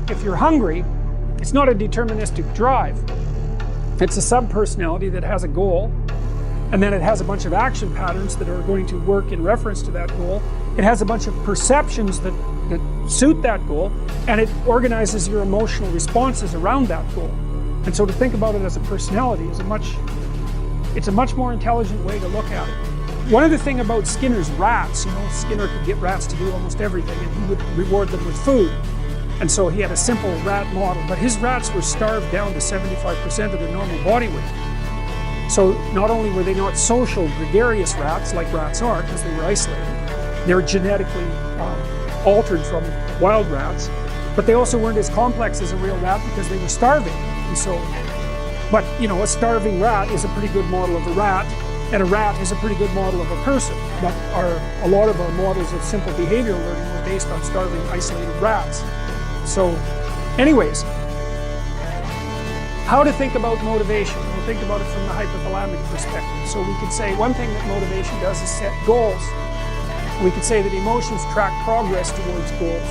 if you're hungry, it's not a deterministic drive. It's a subpersonality that has a goal, and then it has a bunch of action patterns that are going to work in reference to that goal. It has a bunch of perceptions that suit that goal, and it organizes your emotional responses around that goal. And so to think about it as a personality is it's a much more intelligent way to look at it. One other thing about Skinner's rats, Skinner could get rats to do almost everything, and he would reward them with food. And so he had a simple rat model, but his rats were starved down to 75% of their normal body weight. So not only were they not social, gregarious rats like rats are, because they were isolated, they were genetically altered from wild rats, but they also weren't as complex as a real rat because they were starving. And so, but a starving rat is a pretty good model of a rat, and a rat is a pretty good model of a person. But a lot of our models of simple behavioral learning were based on starving, isolated rats. So, anyways, how to think about motivation? We'll think about it from the hypothalamic perspective. So we could say one thing that motivation does is set goals. We could say that emotions track progress towards goals.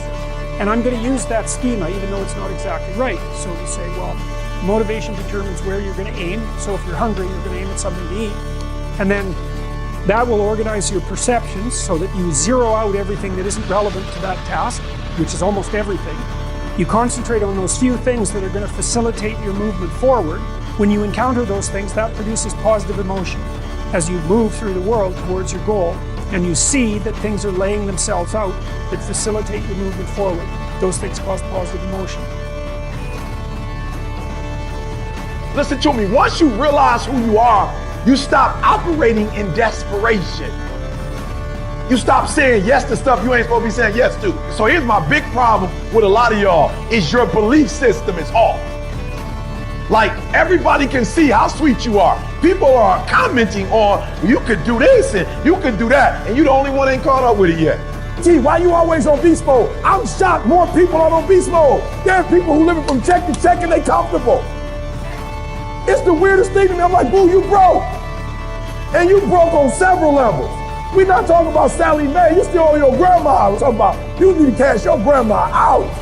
And I'm going to use that schema even though it's not exactly right. So we say, well, motivation determines where you're going to aim. So if you're hungry, you're going to aim at something to eat. And then that will organize your perceptions so that you zero out everything that isn't relevant to that task, which is almost everything. You concentrate on those few things that are going to facilitate your movement forward. When you encounter those things, that produces positive emotion as you move through the world towards your goal, and you see that things are laying themselves out that facilitate your movement forward. Those things cause positive emotion. Listen to me, once you realize who you are, you stop operating in desperation. You stop saying yes to stuff you ain't supposed to be saying yes to. So here's my big problem with a lot of y'all, is your belief system is off. Like, everybody can see how sweet you are. People are commenting on, you could do this and you could do that, and you the only one ain't caught up with it yet. Gee, why you always on beast mode? I'm shocked more people are on beast mode. There are people who living from check to check and they comfortable. It's the weirdest thing to me. I'm like, boo, you broke. And you broke on several levels. We're not talking about Sally Mae. You still owe your grandma. We're talking about you need to cash your grandma out.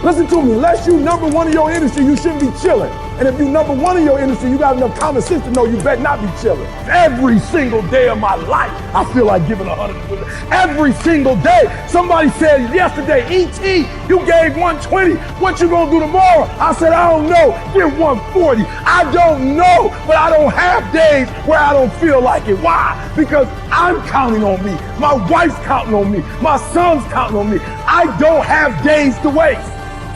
Listen to me, unless you number one in your industry, you shouldn't be chilling. And if you number one in your industry, you got enough common sense to know you better not be chilling. Every single day of my life, I feel like giving 100%. Every single day. Somebody said yesterday, E.T., you gave 120. What you gonna do tomorrow? I said, I don't know. Give 140. I don't know, but I don't have days where I don't feel like it. Why? Because I'm counting on me. My wife's counting on me. My son's counting on me. I don't have days to waste.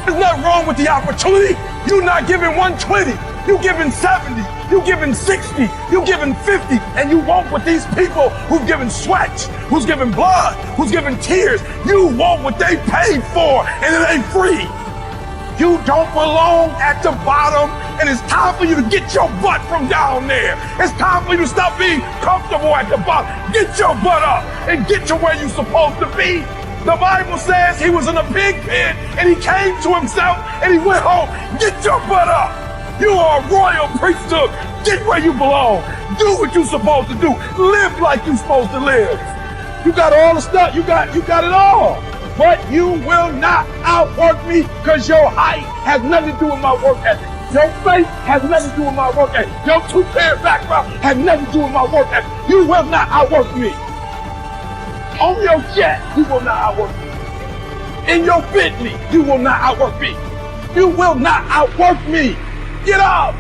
There's nothing wrong with the opportunity. You're not giving 120. You're giving 70. You're giving 60. You're giving 50. And you want what these people who've given sweat, who's given blood, who's given tears, you want what they paid for, and it ain't free. You don't belong at the bottom, and it's time for you to get your butt from down there. It's time for you to stop being comfortable at the bottom. Get your butt up and get to where you're supposed to be. The Bible says he was in a pig pen and he came to himself and he went home. Get your butt up. You are a royal priesthood. Get where you belong. Do what you're supposed to do. Live like you're supposed to live. You got all the stuff. You got it all. But you will not outwork me because your height has nothing to do with my work ethic. Your faith has nothing to do with my work ethic. Your two-parent background has nothing to do with my work ethic. You will not outwork me. On your jet, you will not outwork me. In your Bentley, you will not outwork me. You will not outwork me. Get up.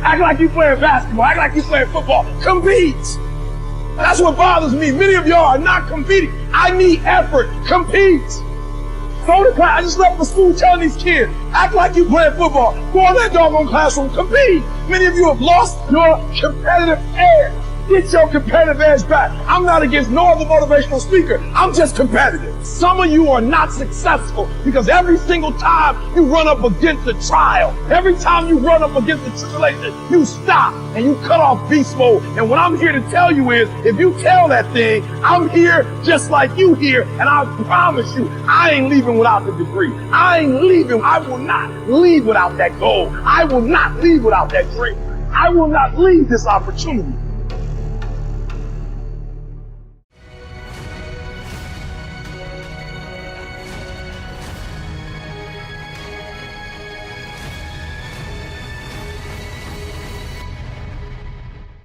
Act like you playing basketball. Act like you playing football. Compete. That's what bothers me. Many of y'all are not competing. I need effort. Compete. Go to class. I just left the school telling these kids, act like you playing football. Go in that doggone classroom. Compete. Many of you have lost your competitive edge. Get your competitive edge back. I'm not against no other motivational speaker. I'm just competitive. Some of you are not successful because every single time you run up against a trial, every time you run up against a tribulation, you stop and you cut off beast mode. And what I'm here to tell you is, if you tell that thing, I'm here just like you here, and I promise you, I ain't leaving without the degree. I ain't leaving. I will not leave without that goal. I will not leave without that dream. I will not leave this opportunity.